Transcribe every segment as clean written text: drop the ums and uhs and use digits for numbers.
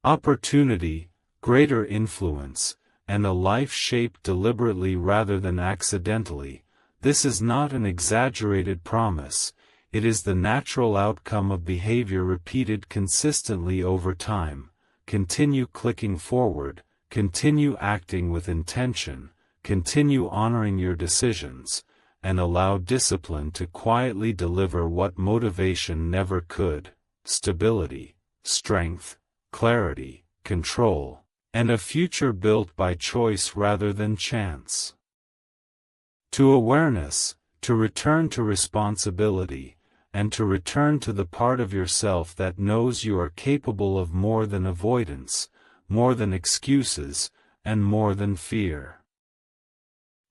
opportunity, greater influence, and a life shaped deliberately rather than accidentally. This is not an exaggerated promise, it is the natural outcome of behavior repeated consistently over time. Continue clicking forward, continue acting with intention, continue honoring your decisions, and allow discipline to quietly deliver what motivation never could: stability, strength, clarity, control, and a future built by choice rather than chance. To awareness, to return to responsibility, and to return to the part of yourself that knows you are capable of more than avoidance, more than excuses, and more than fear.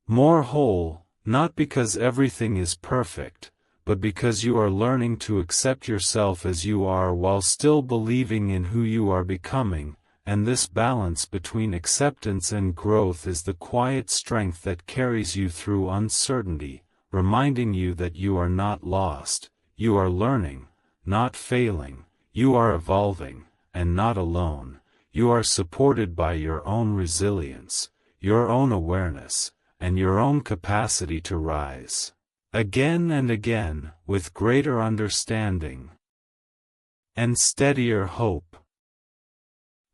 More whole, not because everything is perfect, but because you are learning to accept yourself as you are while still believing in who you are becoming, and this balance between acceptance and growth is the quiet strength that carries you through uncertainty, reminding you that you are not lost. You are learning, not failing, you are evolving, and not alone. You are supported by your own resilience, your own awareness, and your own capacity to rise, again and again, with greater understanding and steadier hope.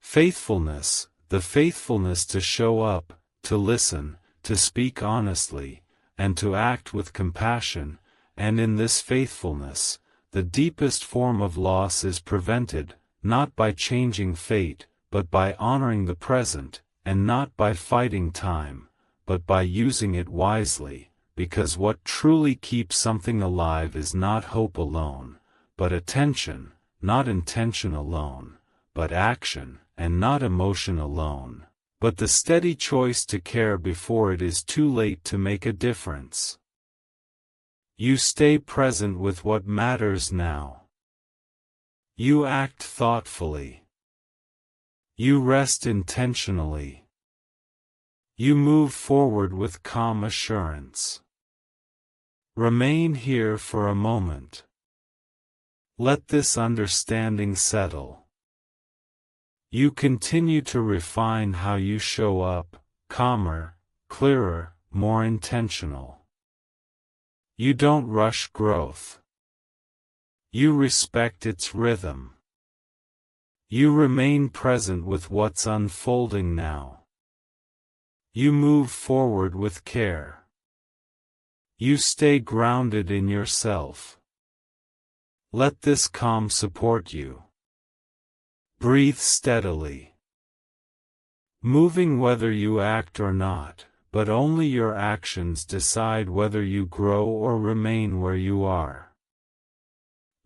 Faithfulness, the faithfulness to show up, to listen, to speak honestly, and to act with compassion. And in this faithfulness, the deepest form of loss is prevented, not by changing fate, but by honoring the present, and not by fighting time, but by using it wisely, because what truly keeps something alive is not hope alone, but attention, not intention alone, but action, and not emotion alone, but the steady choice to care before it is too late to make a difference. You stay present with what matters now. You act thoughtfully. You rest intentionally. You move forward with calm assurance. Remain here for a moment. Let this understanding settle. You continue to refine how you show up, calmer, clearer, more intentional. You don't rush growth. You respect its rhythm. You remain present with what's unfolding now. You move forward with care. You stay grounded in yourself. Let this calm support you. Breathe steadily. Moving whether you act or not, but only your actions decide whether you grow or remain where you are.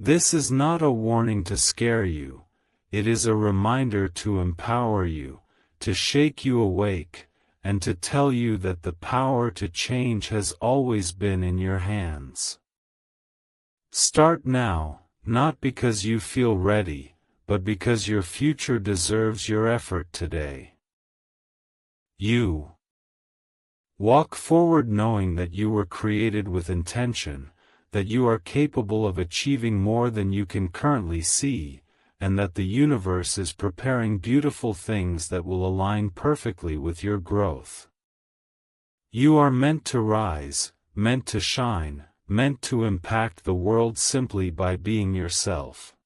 This is not a warning to scare you, it is a reminder to empower you, to shake you awake, and to tell you that the power to change has always been in your hands. Start now, not because you feel ready, but because your future deserves your effort today. You walk forward knowing that you were created with intention, that you are capable of achieving more than you can currently see, and that the universe is preparing beautiful things that will align perfectly with your growth. You are meant to rise, meant to shine, meant to impact the world simply by being yourself.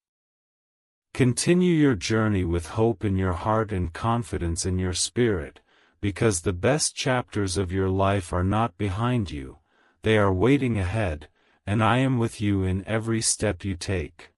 Continue your journey with hope in your heart and confidence in your spirit, because the best chapters of your life are not behind you, they are waiting ahead, and I am with you in every step you take.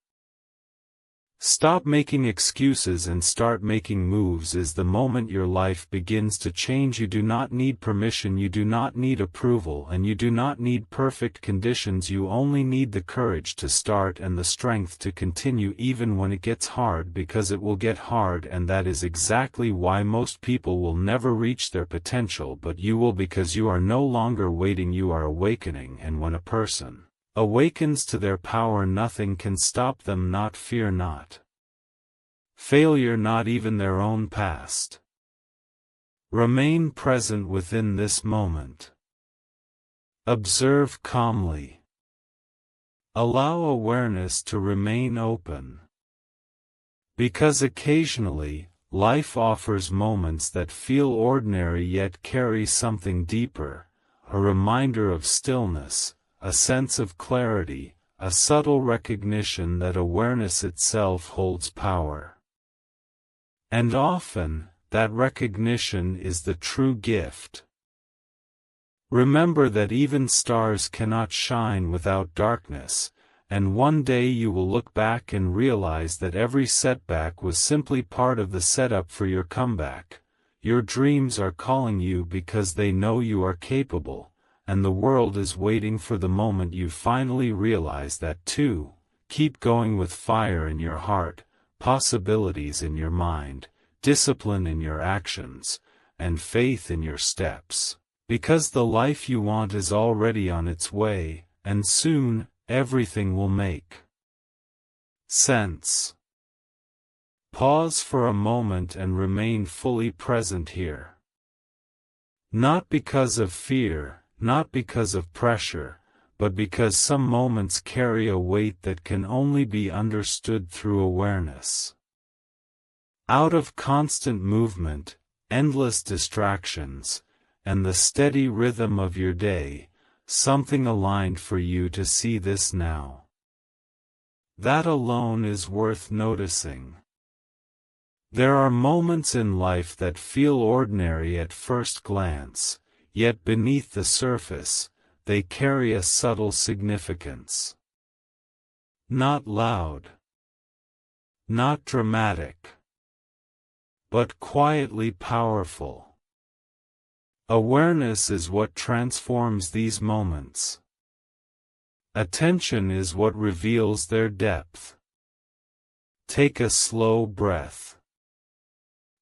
Stop making excuses and start making moves is the moment your life begins to change. You do not need permission, you do not need approval, and you do not need perfect conditions. You only need the courage to start and the strength to continue even when it gets hard, because it will get hard, and that is exactly why most people will never reach their potential, but you will, because you are no longer waiting, you are awakening. And when a person awakens to their power, nothing can stop them. Not fear, not failure, not even their own past. Remain present within this moment. Observe calmly. Allow awareness to remain open. Because occasionally, life offers moments that feel ordinary yet carry something deeper, a reminder of stillness, a sense of clarity, a subtle recognition that awareness itself holds power. And often, that recognition is the true gift. Remember that even stars cannot shine without darkness, and one day you will look back and realize that every setback was simply part of the setup for your comeback. Your dreams are calling you because they know you are capable, and the world is waiting for the moment you finally realize that too. Keep going with fire in your heart, possibilities in your mind, discipline in your actions, and faith in your steps, because the life you want is already on its way, and soon, everything will make sense. Pause for a moment and remain fully present here. Not because of fear, not because of pressure, but because some moments carry a weight that can only be understood through awareness. Out of constant movement, endless distractions, and the steady rhythm of your day, something aligned for you to see this now. That alone is worth noticing. There are moments in life that feel ordinary at first glance, yet beneath the surface, they carry a subtle significance. Not loud, not dramatic, but quietly powerful. Awareness is what transforms these moments. Attention is what reveals their depth. Take a slow breath.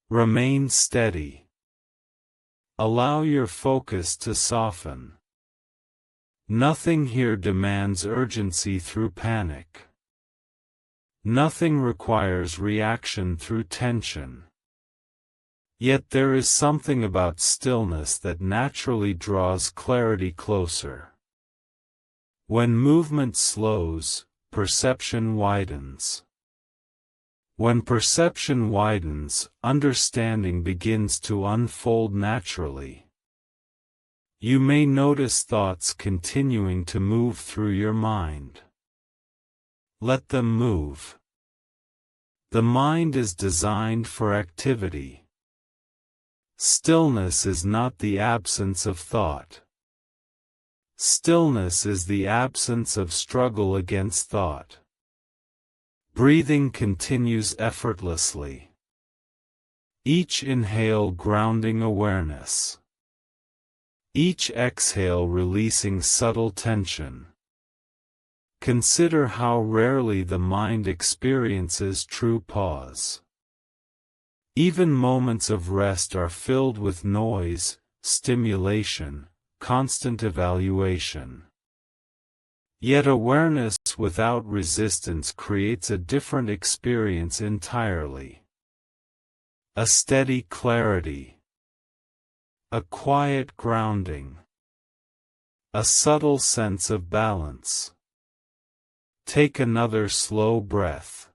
Remain steady. Allow your focus to soften. Nothing here demands urgency through panic. Nothing requires reaction through tension. Yet there is something about stillness that naturally draws clarity closer. When movement slows, perception widens. When perception widens, understanding begins to unfold naturally. You may notice thoughts continuing to move through your mind. Let them move. The mind is designed for activity. Stillness is not the absence of thought. Stillness is the absence of struggle against thought. Breathing continues effortlessly. Each inhale grounding awareness. Each exhale releasing subtle tension. Consider how rarely the mind experiences true pause. Even moments of rest are filled with noise, stimulation, constant evaluation. Yet awareness without resistance creates a different experience entirely. A steady clarity. A quiet grounding. A subtle sense of balance. Take another slow breath.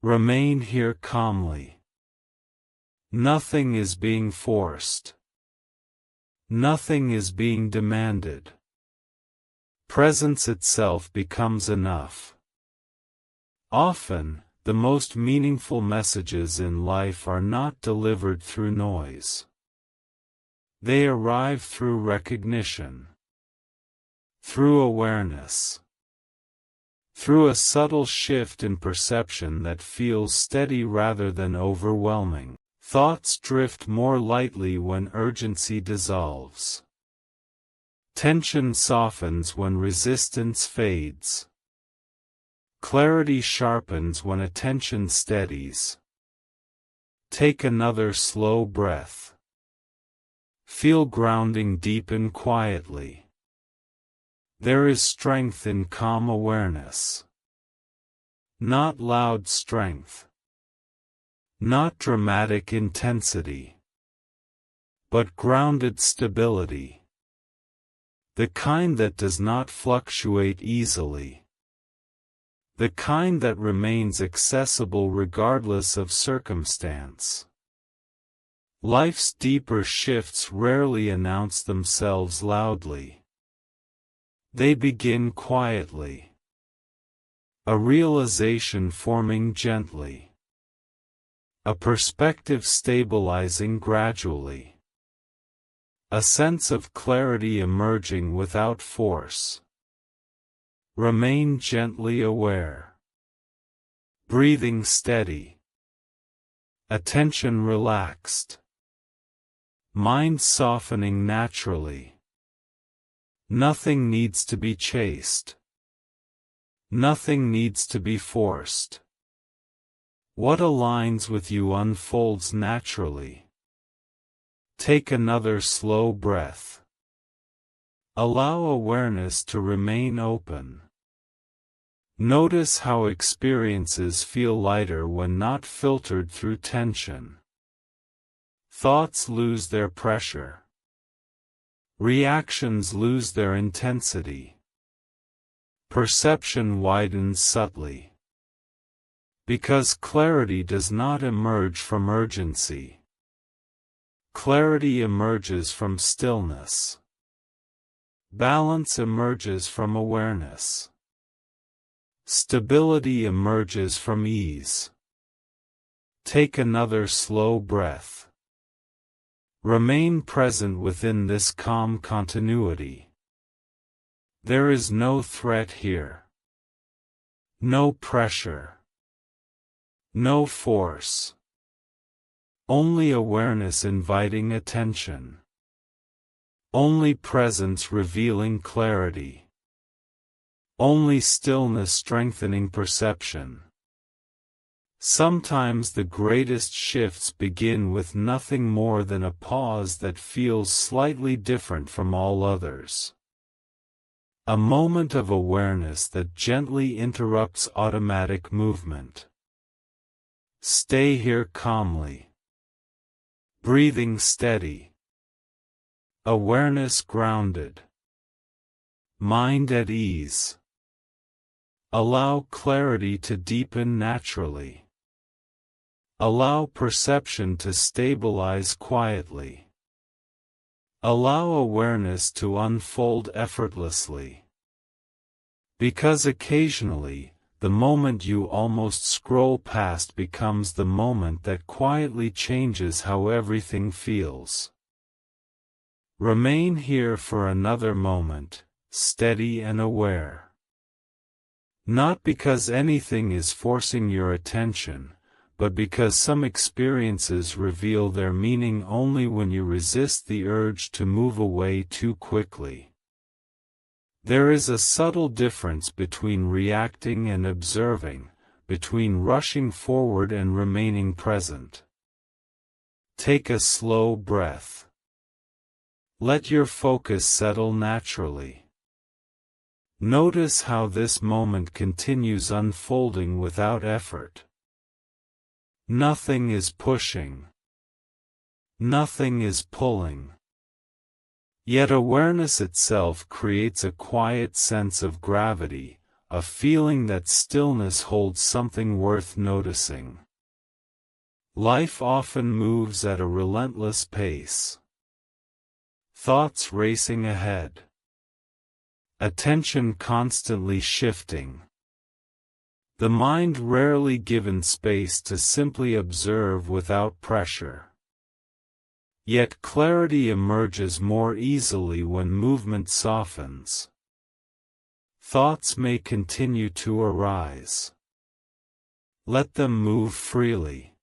Remain here calmly. Nothing is being forced. Nothing is being demanded. Presence itself becomes enough. Often, the most meaningful messages in life are not delivered through noise. They arrive through recognition. Through awareness. Through a subtle shift in perception that feels steady rather than overwhelming. Thoughts drift more lightly when urgency dissolves. Tension softens when resistance fades. Clarity sharpens when attention steadies. Take another slow breath. Feel grounding deepen quietly. There is strength in calm awareness. Not loud strength. Not dramatic intensity. But grounded stability. The kind that does not fluctuate easily. The kind that remains accessible regardless of circumstance. Life's deeper shifts rarely announce themselves loudly. They begin quietly. A realization forming gently. A perspective stabilizing gradually. A sense of clarity emerging without force. Remain gently aware. Breathing steady. Attention relaxed. Mind softening naturally. Nothing needs to be chased. Nothing needs to be forced. What aligns with you unfolds naturally. Take another slow breath. Allow awareness to remain open. Notice how experiences feel lighter when not filtered through tension. Thoughts lose their pressure. Reactions lose their intensity. Perception widens subtly. Because clarity does not emerge from urgency. Clarity emerges from stillness. Balance emerges from awareness. Stability emerges from ease. Take another slow breath. Remain present within this calm continuity. There is no threat here. No pressure. No force. Only awareness inviting attention. Only presence revealing clarity. Only stillness strengthening perception. Sometimes the greatest shifts begin with nothing more than a pause that feels slightly different from all others. A moment of awareness that gently interrupts automatic movement. Stay here calmly. Breathing steady. Awareness grounded. Mind at ease. Allow clarity to deepen naturally. Allow perception to stabilize quietly. Allow awareness to unfold effortlessly. Because occasionally, the moment you almost scroll past becomes the moment that quietly changes how everything feels. Remain here for another moment, steady and aware. Not because anything is forcing your attention, but because some experiences reveal their meaning only when you resist the urge to move away too quickly. There is a subtle difference between reacting and observing, between rushing forward and remaining present. Take a slow breath. Let your focus settle naturally. Notice how this moment continues unfolding without effort. Nothing is pushing. Nothing is pulling. Yet awareness itself creates a quiet sense of gravity, a feeling that stillness holds something worth noticing. Life often moves at a relentless pace. Thoughts racing ahead. Attention constantly shifting. The mind rarely given space to simply observe without pressure. Yet clarity emerges more easily when movement softens. Thoughts may continue to arise. Let them move freely.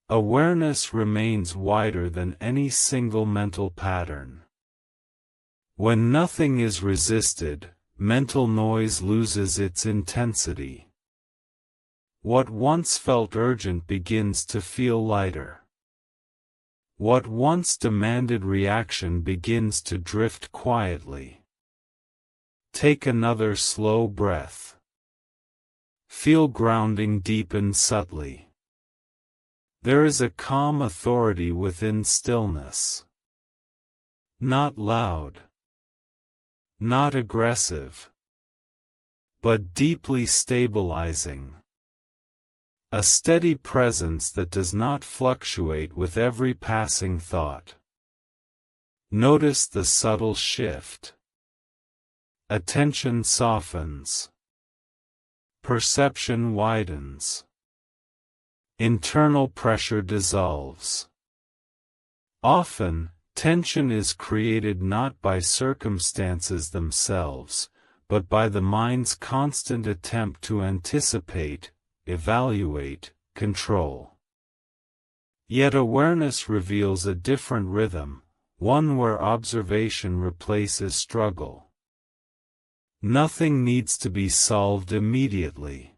Awareness remains wider than any single mental pattern. When nothing is resisted, mental noise loses its intensity. What once felt urgent begins to feel lighter. What once demanded reaction begins to drift quietly. Take another slow breath. Feel grounding deepen subtly. There is a calm authority within stillness. Not loud. Not aggressive. but deeply stabilizing. A steady presence that does not fluctuate with every passing thought. Notice the subtle shift. Attention softens. Perception widens. Internal pressure dissolves. Often, tension is created not by circumstances themselves, but by the mind's constant attempt to anticipate, evaluate, control. Yet awareness reveals a different rhythm, one where observation replaces struggle. Nothing needs to be solved immediately.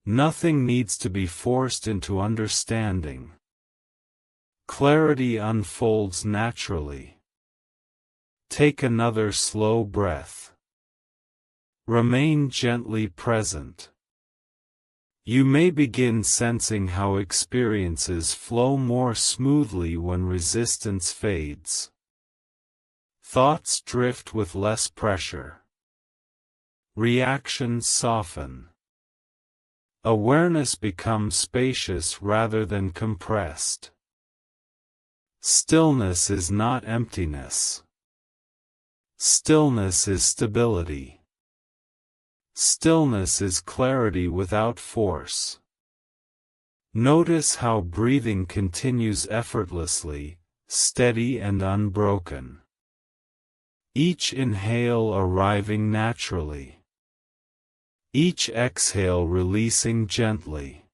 Nothing needs to be forced into understanding. Clarity unfolds naturally. Take another slow breath. Remain gently present. You may begin sensing how experiences flow more smoothly when resistance fades. Thoughts drift with less pressure. Reactions soften. Awareness becomes spacious rather than compressed. Stillness is not emptiness. Stillness is stability. Stillness is clarity without force. Notice how breathing continues effortlessly, steady and unbroken. Each inhale arriving naturally. Each exhale releasing gently.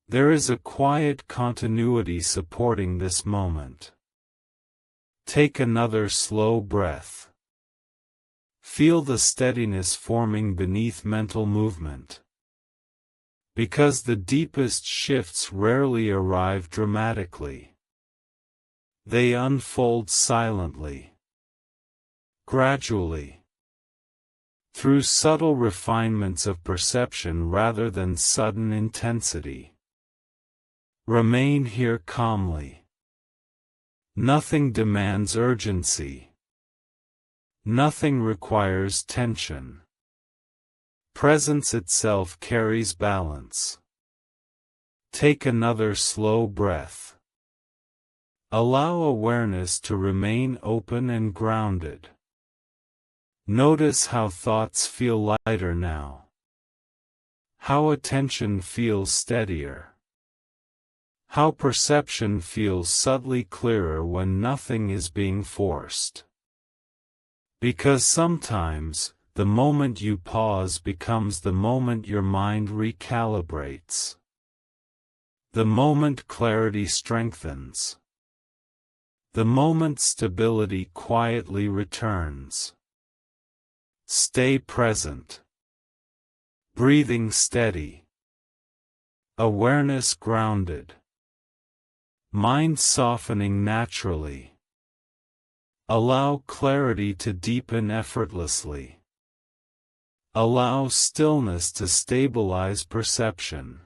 There is a quiet continuity supporting this moment. Take another slow breath. Feel the steadiness forming beneath mental movement. Because the deepest shifts rarely arrive dramatically. They unfold silently. Gradually. Through subtle refinements of perception rather than sudden intensity. Remain here calmly. Nothing demands urgency. Nothing requires tension. Presence itself carries balance. Take another slow breath. Allow awareness to remain open and grounded. Notice how thoughts feel lighter now. How attention feels steadier. How perception feels subtly clearer when nothing is being forced. Because sometimes, the moment you pause becomes the moment your mind recalibrates. The moment clarity strengthens. The moment stability quietly returns. Stay present. Breathing steady. Awareness grounded. Mind softening naturally. Allow clarity to deepen effortlessly. Allow stillness to stabilize perception.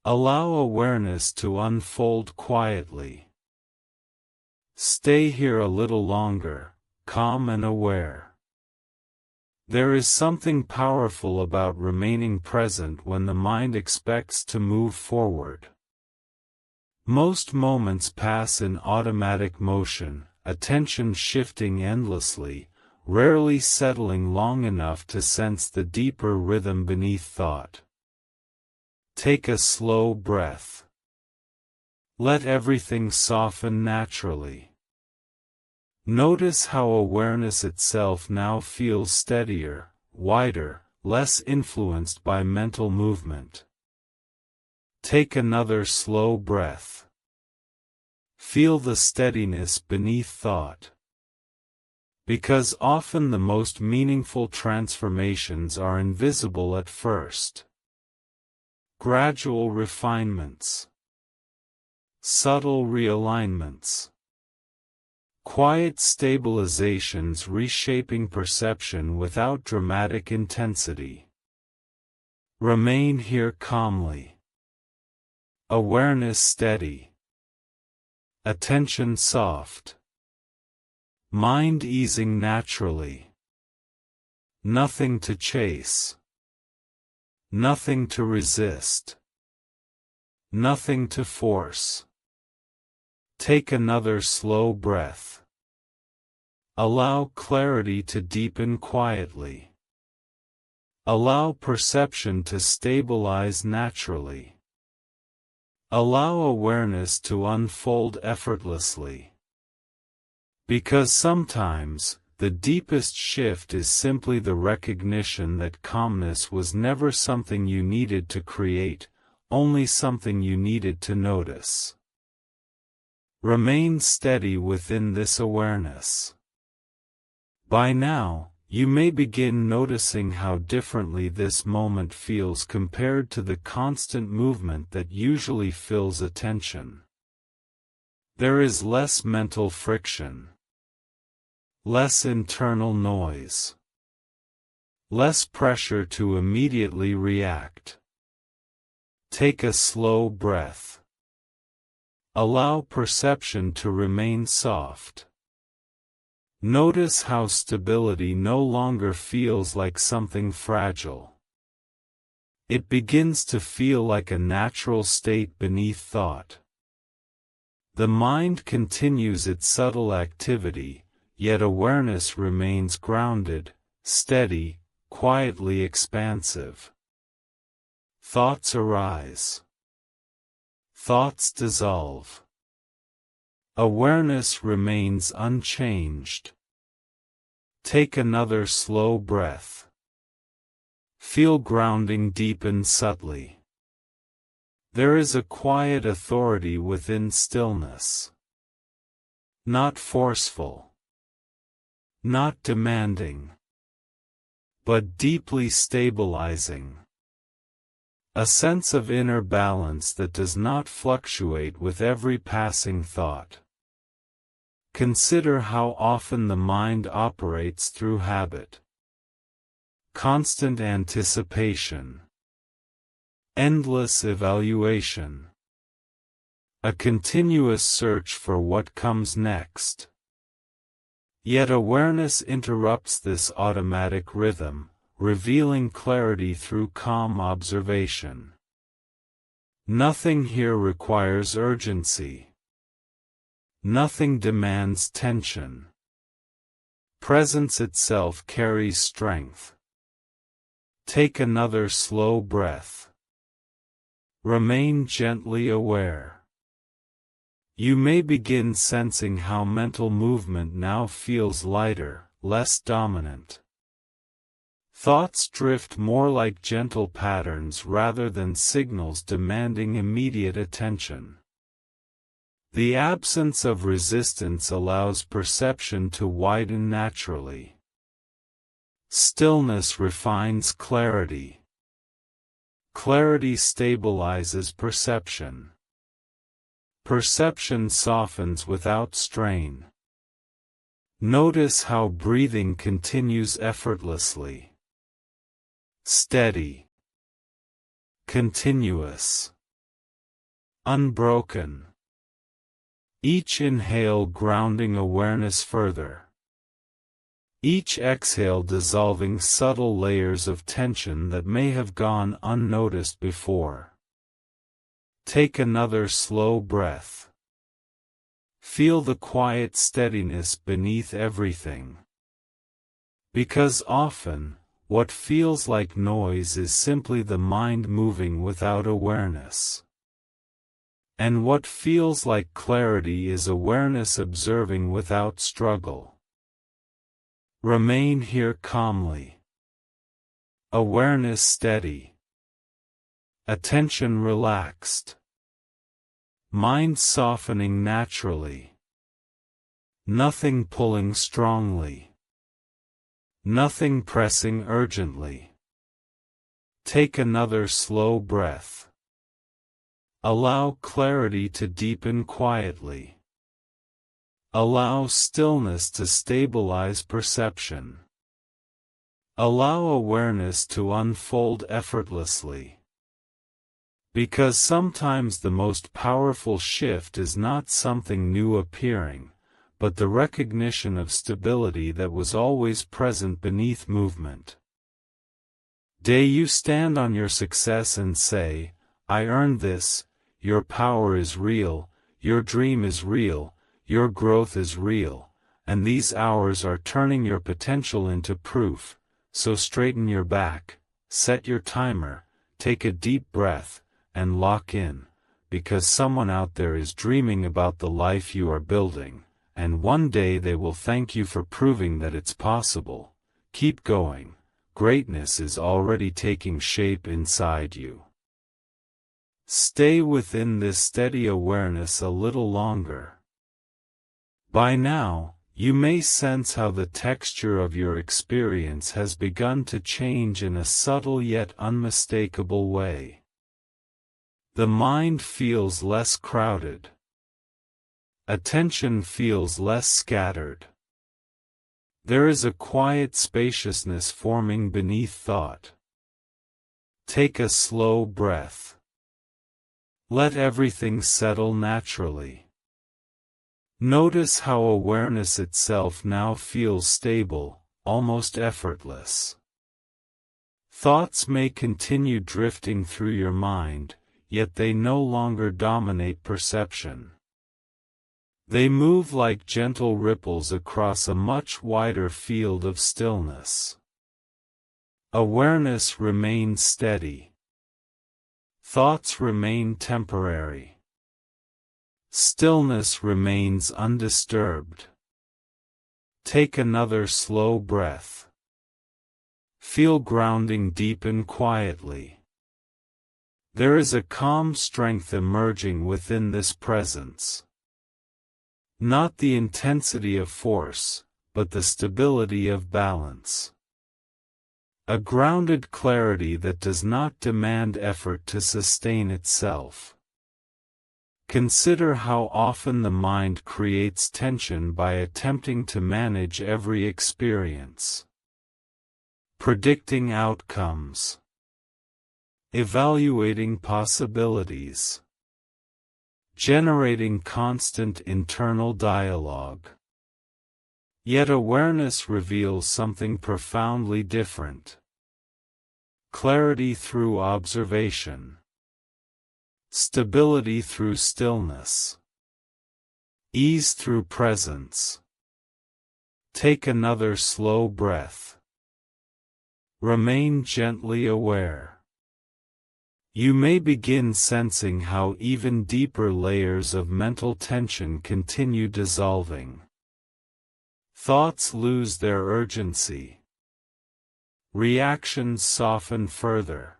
Allow awareness to unfold quietly. Stay here a little longer, calm and aware. There is something powerful about remaining present when the mind expects to move forward. Most moments pass in automatic motion, attention shifting endlessly, rarely settling long enough to sense the deeper rhythm beneath thought. Take a slow breath. Let everything soften naturally. Notice how awareness itself now feels steadier, wider, less influenced by mental movement. Take another slow breath. Feel the steadiness beneath thought. Because often the most meaningful transformations are invisible at first. Gradual refinements. Subtle realignments. Quiet stabilizations reshaping perception without dramatic intensity. Remain here calmly. Awareness steady. Attention soft. Mind easing naturally. Nothing to chase. Nothing to resist. Nothing to force. Take another slow breath. Allow clarity to deepen quietly. Allow perception to stabilize naturally. Allow awareness to unfold effortlessly. Because sometimes, the deepest shift is simply the recognition that calmness was never something you needed to create, only something you needed to notice. Remain steady within this awareness. By now, you may begin noticing how differently this moment feels compared to the constant movement that usually fills attention. There is less mental friction. Less internal noise. Less pressure to immediately react. Take a slow breath. Allow perception to remain soft. Notice how stability no longer feels like something fragile. It begins to feel like a natural state beneath thought. The mind continues its subtle activity, yet awareness remains grounded, steady, quietly expansive. Thoughts arise. Thoughts dissolve. Awareness remains unchanged. Take another slow breath. Feel grounding deepen subtly. There is a quiet authority within stillness. Not forceful. Not demanding. But deeply stabilizing. A sense of inner balance that does not fluctuate with every passing thought. Consider how often the mind operates through habit. Constant anticipation. Endless evaluation. A continuous search for what comes next. Yet awareness interrupts this automatic rhythm, revealing clarity through calm observation. Nothing here requires urgency. Nothing demands tension. Presence itself carries strength. Take another slow breath. Remain gently aware. You may begin sensing how mental movement now feels lighter, less dominant. Thoughts drift more like gentle patterns rather than signals demanding immediate attention. The absence of resistance allows perception to widen naturally. Stillness refines clarity. Clarity stabilizes perception. Perception softens without strain. Notice how breathing continues effortlessly. Steady. Continuous. Unbroken. Each inhale grounding awareness further. Each exhale dissolving subtle layers of tension that may have gone unnoticed before. Take another slow breath. Feel the quiet steadiness beneath everything. Because often, what feels like noise is simply the mind moving without awareness. And what feels like clarity is awareness observing without struggle. Remain here calmly. Awareness steady. Attention relaxed. Mind softening naturally. Nothing pulling strongly. Nothing pressing urgently. Take another slow breath. Allow clarity to deepen quietly. Allow stillness to stabilize perception. Allow awareness to unfold effortlessly. Because sometimes the most powerful shift is not something new appearing, but the recognition of stability that was always present beneath movement. Day you stand on your success and say, I earned this, your power is real, your dream is real, your growth is real, and these hours are turning your potential into proof. So straighten your back, set your timer, take a deep breath, and lock in, because someone out there is dreaming about the life you are building, and one day they will thank you for proving that it's possible. Keep going. Greatness is already taking shape inside you. Stay within this steady awareness a little longer. By now, you may sense how the texture of your experience has begun to change in a subtle yet unmistakable way. The mind feels less crowded. Attention feels less scattered. There is a quiet spaciousness forming beneath thought. Take a slow breath. Let everything settle naturally. Notice how awareness itself now feels stable, almost effortless. Thoughts may continue drifting through your mind, yet they no longer dominate perception. They move like gentle ripples across a much wider field of stillness. Awareness remains steady. Thoughts remain temporary. Stillness remains undisturbed. Take another slow breath. Feel grounding deepen quietly. There is a calm strength emerging within this presence. Not the intensity of force, but the stability of balance. A grounded clarity that does not demand effort to sustain itself. Consider how often the mind creates tension by attempting to manage every experience. Predicting outcomes. Evaluating possibilities. Generating constant internal dialogue. Yet awareness reveals something profoundly different. Clarity through observation. Stability through stillness. Ease through presence. Take another slow breath. Remain gently aware. You may begin sensing how even deeper layers of mental tension continue dissolving. Thoughts lose their urgency. Reactions soften further.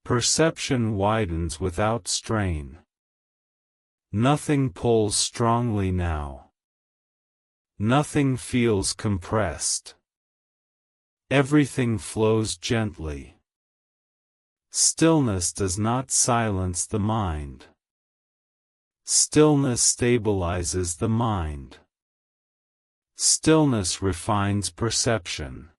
Perception widens without strain. Nothing pulls strongly now. Nothing feels compressed. Everything flows gently. Stillness does not silence the mind. Stillness stabilizes the mind. Stillness refines perception.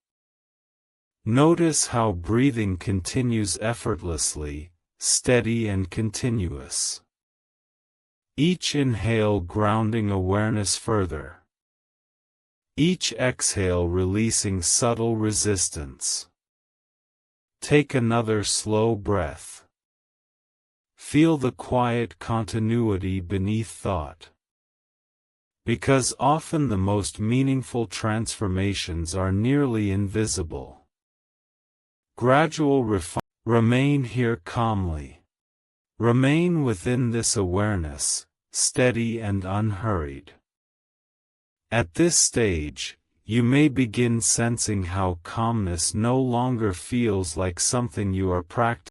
Notice how breathing continues effortlessly, steady and continuous. Each inhale grounding awareness further. Each exhale releasing subtle resistance. Take another slow breath. Feel the quiet continuity beneath thought. Because often the most meaningful transformations are nearly invisible. Gradual remain here calmly. Remain within this awareness, steady and unhurried. At this stage, you may begin sensing how calmness no longer feels like something you are practicing.